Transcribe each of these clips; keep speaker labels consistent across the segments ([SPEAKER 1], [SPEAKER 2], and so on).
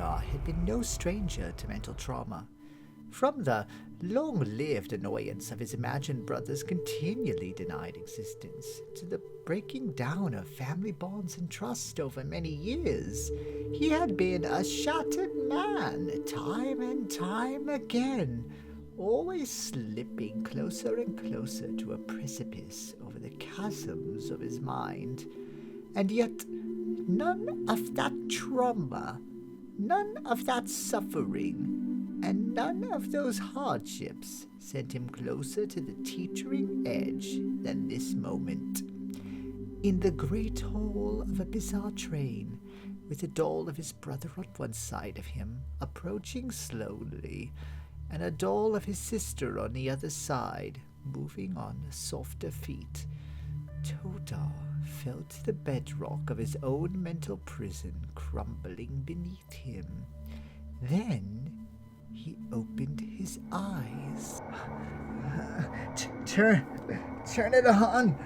[SPEAKER 1] Todar had been no stranger to mental trauma. From the long-lived annoyance of his imagined brother's continually denied existence, to the breaking down of family bonds and trust over many years, he had been a shattered man time and time again, always slipping closer and closer to a precipice over the chasms of his mind. And yet, none of that trauma, none of that suffering, and none of those hardships sent him closer to the teetering edge than this moment. In the great hall of a bizarre train, with the doll of his brother on one side of him, approaching slowly, and a doll of his sister on the other side, moving on softer feet, Todar felt the bedrock of his own mental prison crumbling beneath him. Then he opened his eyes. Turn it on!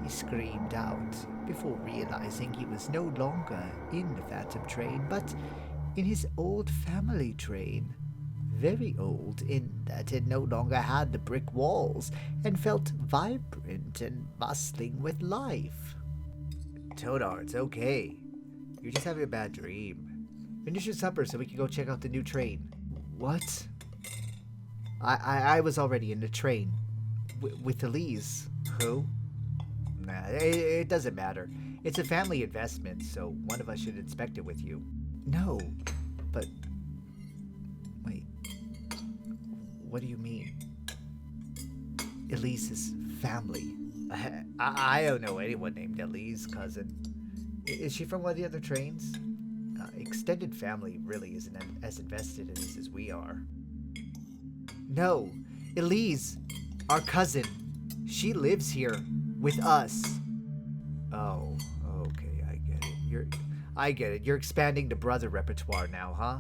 [SPEAKER 1] He screamed out, before realizing he was no longer in the phantom train, but in his old family train. Very old in that it no longer had the brick walls and felt vibrant and bustling with life. Todar, it's okay. You're just having a bad dream. Finish your supper so we can go check out the new train. What? I was already in the train. With Elise. Who? Nah, it doesn't matter. It's a family investment, so one of us should inspect it with you. No, but... Wait. What do you mean? Elise's family. I don't know anyone named Elise, cousin. Is she from one of the other trains? Extended family really isn't as invested in this as we are. No, Elise, our cousin. She lives here with us. Oh, okay, I get it. You're expanding the brother repertoire now, huh?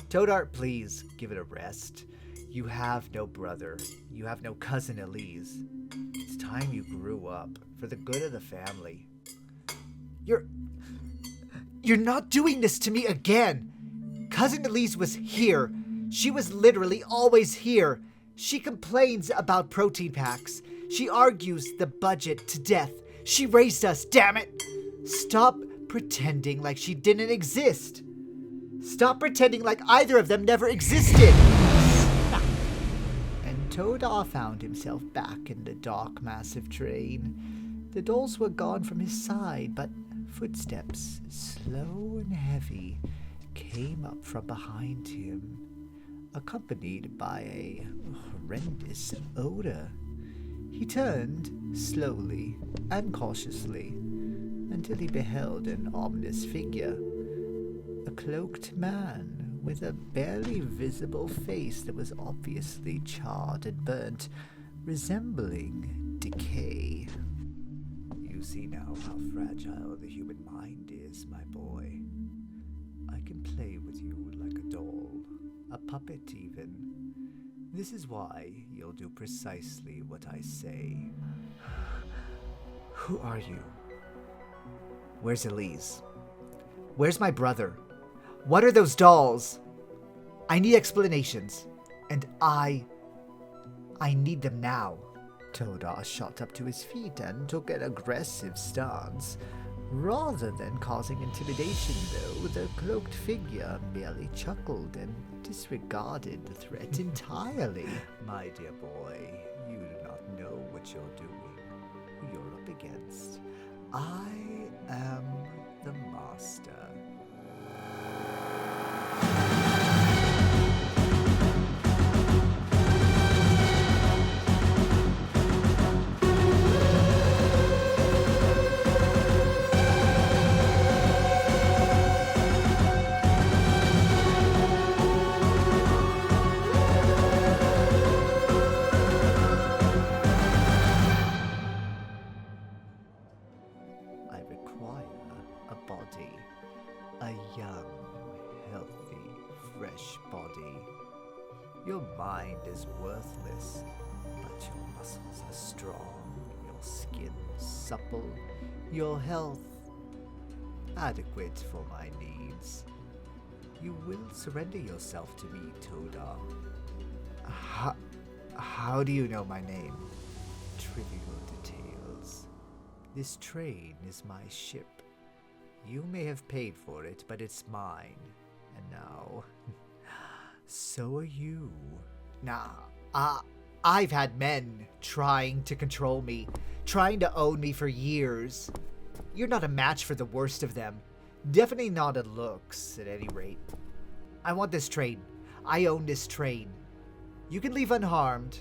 [SPEAKER 1] Todar, please give it a rest. You have no brother. You have no cousin Elise. It's time you grew up for the good of the family. You're not doing this to me again. Cousin Elise was here. She was literally always here. She complains about protein packs. She argues the budget to death. She raised us, damn it. Stop pretending like she didn't exist. Stop pretending like either of them never existed. And Todar found himself back in the dark, massive train. The dolls were gone from his side, but footsteps, slow and heavy, came up from behind him, accompanied by a horrendous odor. He turned slowly and cautiously until he beheld an ominous figure, a cloaked man with a barely visible face that was obviously charred and burnt, resembling decay. You see now how fragile the human mind is, my boy. I can play with you like a doll, a puppet even. This is why you'll do precisely what I say. Who are you? Where's Elise? Where's my brother? What are those dolls? I need explanations, and I need them now. Todar shot up to his feet and took an aggressive stance. Rather than causing intimidation, though, the cloaked figure merely chuckled and disregarded the threat entirely. My dear boy, you do not know what you're doing, who you're up against. I am the master. Your mind is worthless, but your muscles are strong, your skin supple, your health adequate for my needs. you will surrender yourself to me, Todar. How do you know my name? Trivial details. This train is my ship. You may have paid for it, but it's mine. And now, so are you. I've had men trying to control me, trying to own me for years. You're not a match for the worst of them. Definitely not in looks, at any rate. I want this train. I own this train. You can leave unharmed,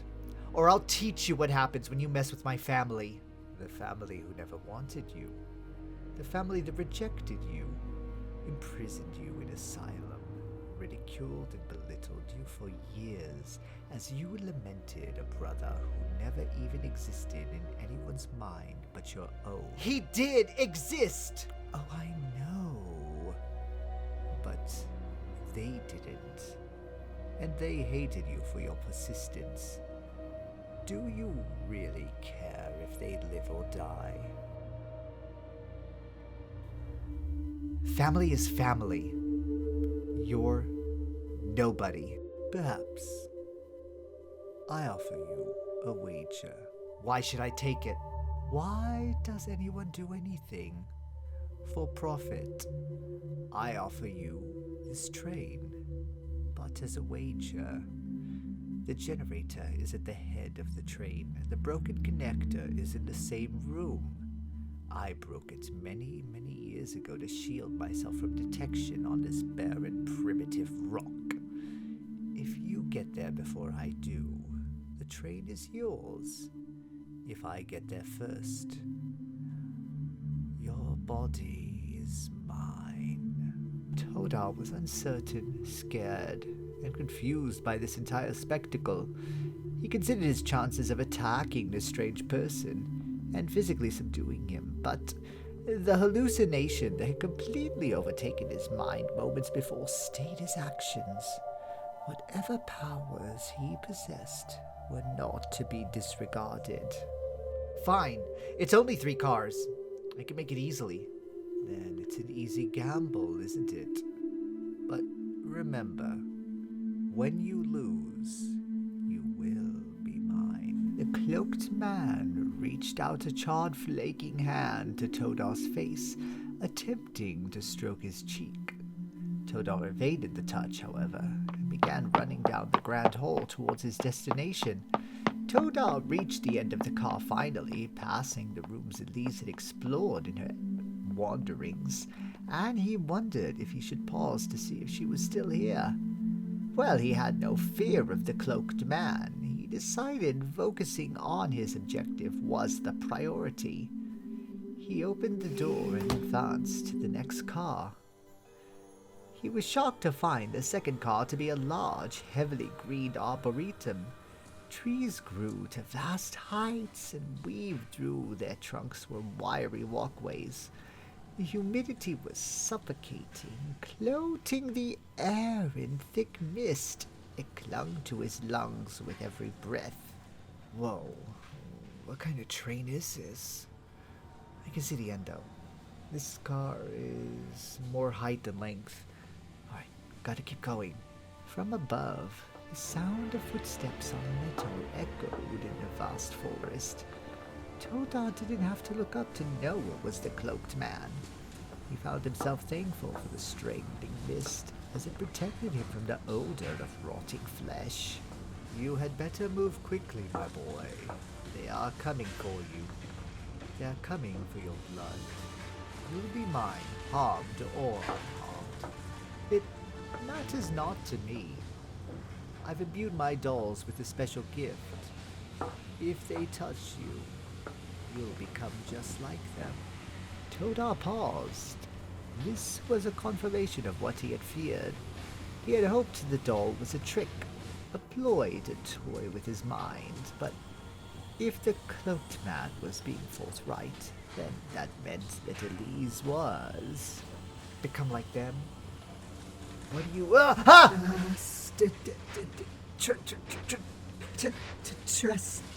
[SPEAKER 1] or I'll teach you what happens when you mess with my family. The family who never wanted you. The family that rejected you, imprisoned you in asylum, ridiculed and belittled you for years as you lamented a brother who never even existed in anyone's mind but your own. He did exist! Oh, I know. But they didn't. And they hated you for your persistence. Do you really care if they live or die? Family is family. You're nobody. Perhaps I offer you a wager. Why should I take it? Why does anyone do anything for profit? I offer you this train, but as a wager. The generator is at the head of the train. The broken connector is in the same room. I broke it many, many years ago to shield myself from detection on this barren, primitive rock. If you get there before I do, the train is yours. If I get there first, your body is mine. Todar was uncertain, scared, and confused by this entire spectacle. He considered his chances of attacking this strange person and physically subduing him, but the hallucination that had completely overtaken his mind moments before stayed his actions. Whatever powers he possessed were not to be disregarded. Fine, it's only 3 cars. I can make it easily. Then it's an easy gamble, isn't it? But remember, when you lose, you will be mine. The cloaked man reached out a charred, flaking hand to Todar's face, attempting to stroke his cheek. Todar evaded the touch, however, and began running down the grand hall towards his destination. Todar reached the end of the car finally, passing the rooms Elise had explored in her wanderings, and he wondered if he should pause to see if she was still here. Well, he had no fear of the cloaked man. He decided focusing on his objective was the priority. He opened the door and advanced to the next car. He was shocked to find the second car to be a large, heavily greened arboretum. Trees grew to vast heights and weaved through their trunks were wiry walkways. The humidity was suffocating, clothing the air in thick mist. It clung to his lungs with every breath. Whoa, what kind of train is this? I can see the end though. This car is more height than length. Alright, gotta keep going. From above, the sound of footsteps on metal echoed in the vast forest. Todar didn't have to look up to know it was the cloaked man. He found himself thankful for the strangling mist, as it protected him from the odor of rotting flesh. You had better move quickly, my boy. They are coming for you. They are coming for your blood. You'll be mine, harmed or unharmed. It matters not to me. I've imbued my dolls with a special gift. If they touch you, you'll become just like them. Todar paused. This was a confirmation of what he had feared. He had hoped the doll was a trick, a ploy to toy with his mind, but if the cloaked man was being forthright, then that meant that Elise was. Become like them? What do you... Trust...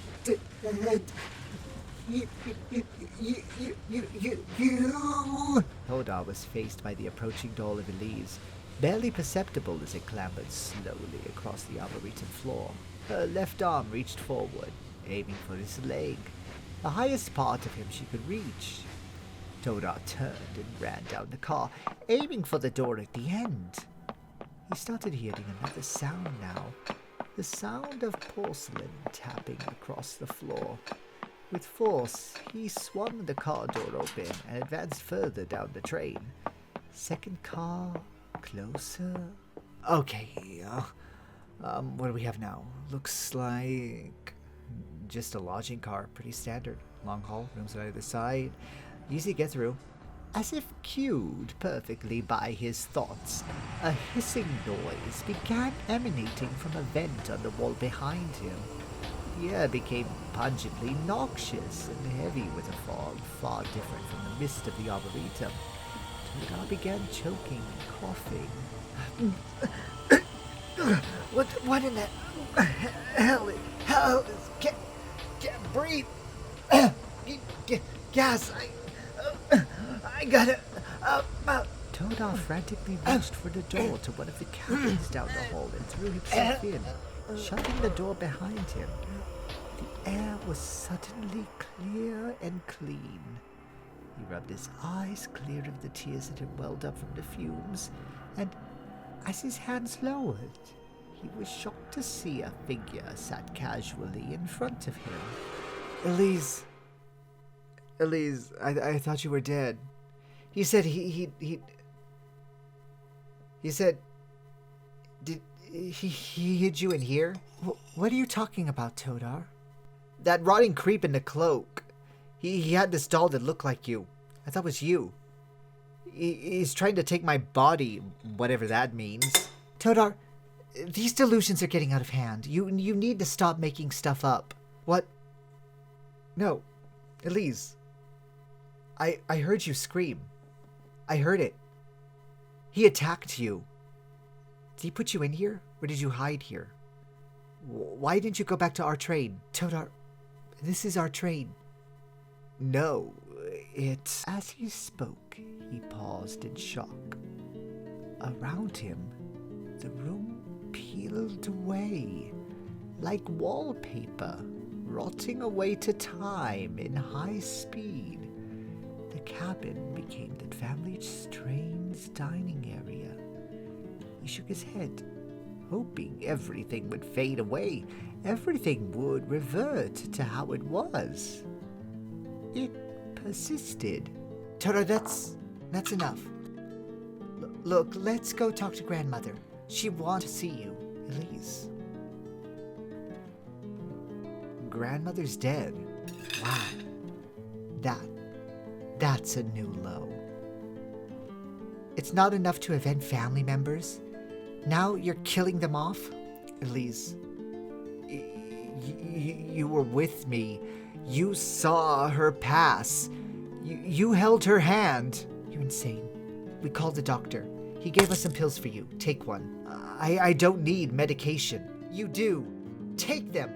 [SPEAKER 1] You. Todar was faced by the approaching doll of Elise. barely perceptible as it clambered slowly across the arboretum floor. Her left arm reached forward, aiming for his leg, the highest part of him she could reach. Todar turned and ran down the car, aiming for the door at the end. He started hearing another sound now, the sound of porcelain tapping across the floor. With force, he swung the car door open and advanced further down the train. Second car, closer. Okay, what do we have now? Looks like just a lodging car, pretty standard. Long haul, rooms on either side, easy to get through. As if cued perfectly by his thoughts, a hissing noise began emanating from a vent on the wall behind him. The air became pungently noxious and heavy with a fog far different from the mist of the arboretum. Todar began choking and coughing. What in the hell is... Can't breathe. Gas, I gotta... Todar frantically rushed for the door to one of the cabins down the hall and threw himself in, shutting the door behind him. The air was suddenly clear and clean. He rubbed his eyes clear of the tears that had welled up from the fumes, and as his hands lowered, he was shocked to see a figure sat casually in front of him. Elise, I thought you were dead. He said he said, did he hid you in here? What are you talking about, Todar? That rotting creep in the cloak. He had this doll that looked like you. I thought it was you. He's trying to take my body, whatever that means. Todar, these delusions are getting out of hand. You need to stop making stuff up. What? No, Elise. I heard you scream. I heard it. He attacked you. Did he put you in here, or did you hide here? Why didn't you go back to our train? Todar, this is our train. No, it's... As he spoke, he paused in shock. Around him, the room peeled away, like wallpaper, rotting away to time in high speed. The cabin became the family's train's dining area. He shook his head, hoping everything would fade away, everything would revert to how it was. It persisted. Todar, that's enough. Look, let's go talk to grandmother. She wants to see you, Elise. Grandmother's dead. Wow. That's a new low. It's not enough to avenge family members. Now you're killing them off? Elise, you were with me. You saw her pass. You held her hand. You're insane. We called the doctor. He gave us some pills for you. Take one. I don't need medication. You do. Take them.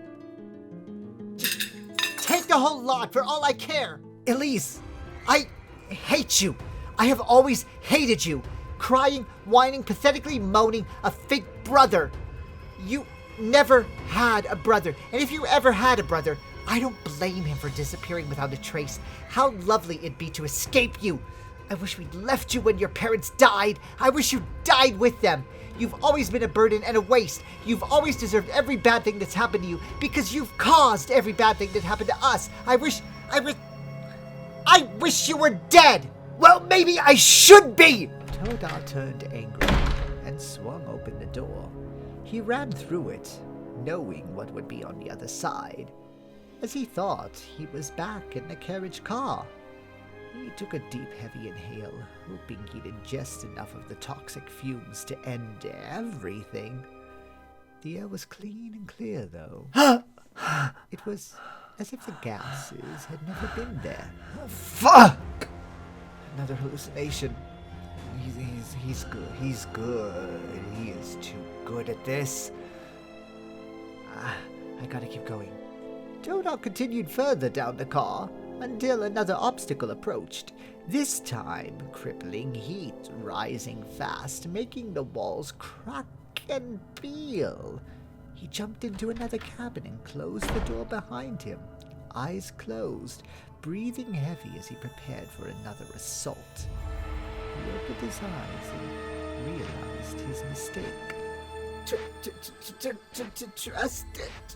[SPEAKER 1] Take the whole lot for all I care. Elise, I hate you. I have always hated you. Crying, whining, pathetically moaning, a fake brother. You never had a brother. And if you ever had a brother, I don't blame him for disappearing without a trace. How lovely it'd be to escape you. I wish we'd left you when your parents died. I wish you died with them. You've always been a burden and a waste. You've always deserved every bad thing that's happened to you because you've caused every bad thing that happened to us. I wish you were dead. Well, maybe I should be. Todar turned angry and swung open the door. He ran through it, knowing what would be on the other side. As he thought, he was back in the carriage car. He took a deep, heavy inhale, hoping he'd ingest enough of the toxic fumes to end everything. The air was clean and clear, though. It was as if the gases had never been there. Fuck! Another hallucination. He's good. He's good. He is too good at this. I gotta keep going. Todar continued further down the car, until another obstacle approached, this time crippling heat rising fast, making the walls crack and peel. He jumped into another cabin and closed the door behind him, eyes closed, breathing heavy as he prepared for another assault. He opened his eyes and realized his mistake.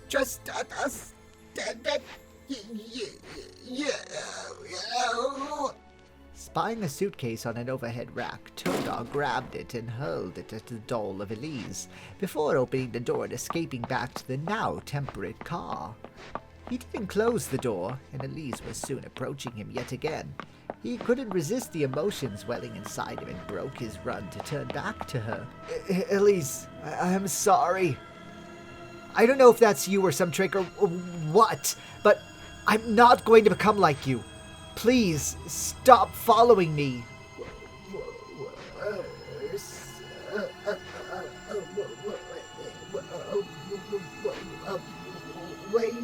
[SPEAKER 1] Trust us. Spying a suitcase on an overhead rack, Todar grabbed it and hurled it at the doll of Elise, before opening the door and escaping back to the now temperate car. He didn't close the door, and Elise was soon approaching him yet again. He couldn't resist the emotions welling inside him and broke his run to turn back to her. Elise, I'm sorry. I don't know if that's you or some trick or what, but I'm not going to become like you. Please, stop following me. Wait.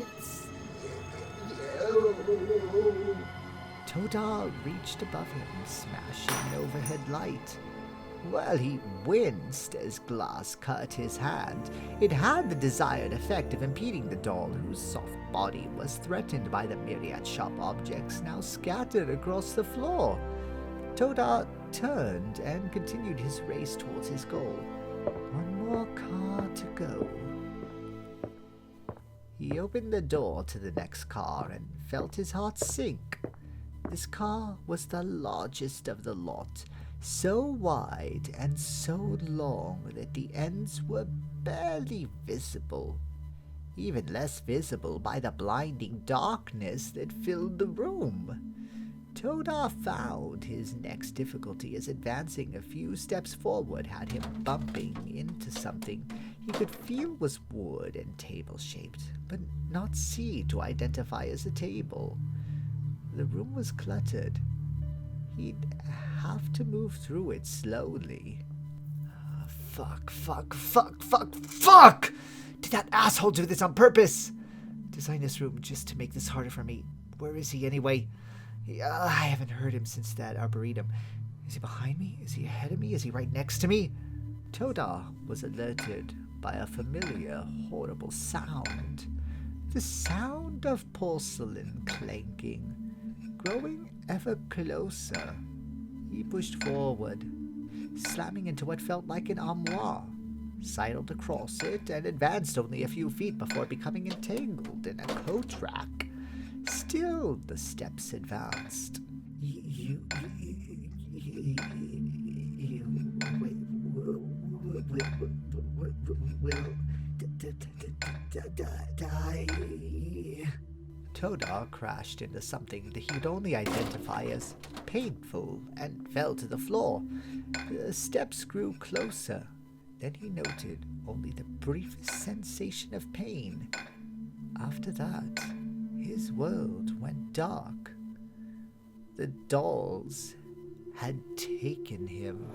[SPEAKER 1] Todar reached above him, smashing an overhead light. While he winced as glass cut his hand, it had the desired effect of impeding the doll, whose soft body was threatened by the myriad sharp objects now scattered across the floor. Todar turned and continued his race towards his goal. One more car to go. He opened the door to the next car and felt his heart sink. This car was the largest of the lot, so wide and so long that the ends were barely visible, even less visible by the blinding darkness that filled the room. Todar found his next difficulty as advancing a few steps forward had him bumping into something he could feel was wood and table-shaped, but not see to identify as a table. The room was cluttered. He'd have to move through it slowly. Fuck! Did that asshole do this on purpose? Design this room just to make this harder for me. Where is he anyway? I haven't heard him since that arboretum. Is he behind me? Is he ahead of me? Is he right next to me? Todar was alerted by a familiar, horrible sound. The sound of porcelain clanking. Growing ever closer, he pushed forward, slamming into what felt like an armoire, sidled across it, and advanced only a few feet before becoming entangled in a coat rack. Still, the steps advanced. You will die. Todar crashed into something that he'd only identify as painful and fell to the floor. The steps grew closer. Then he noted only the briefest sensation of pain. After that, his world went dark. The dolls had taken him.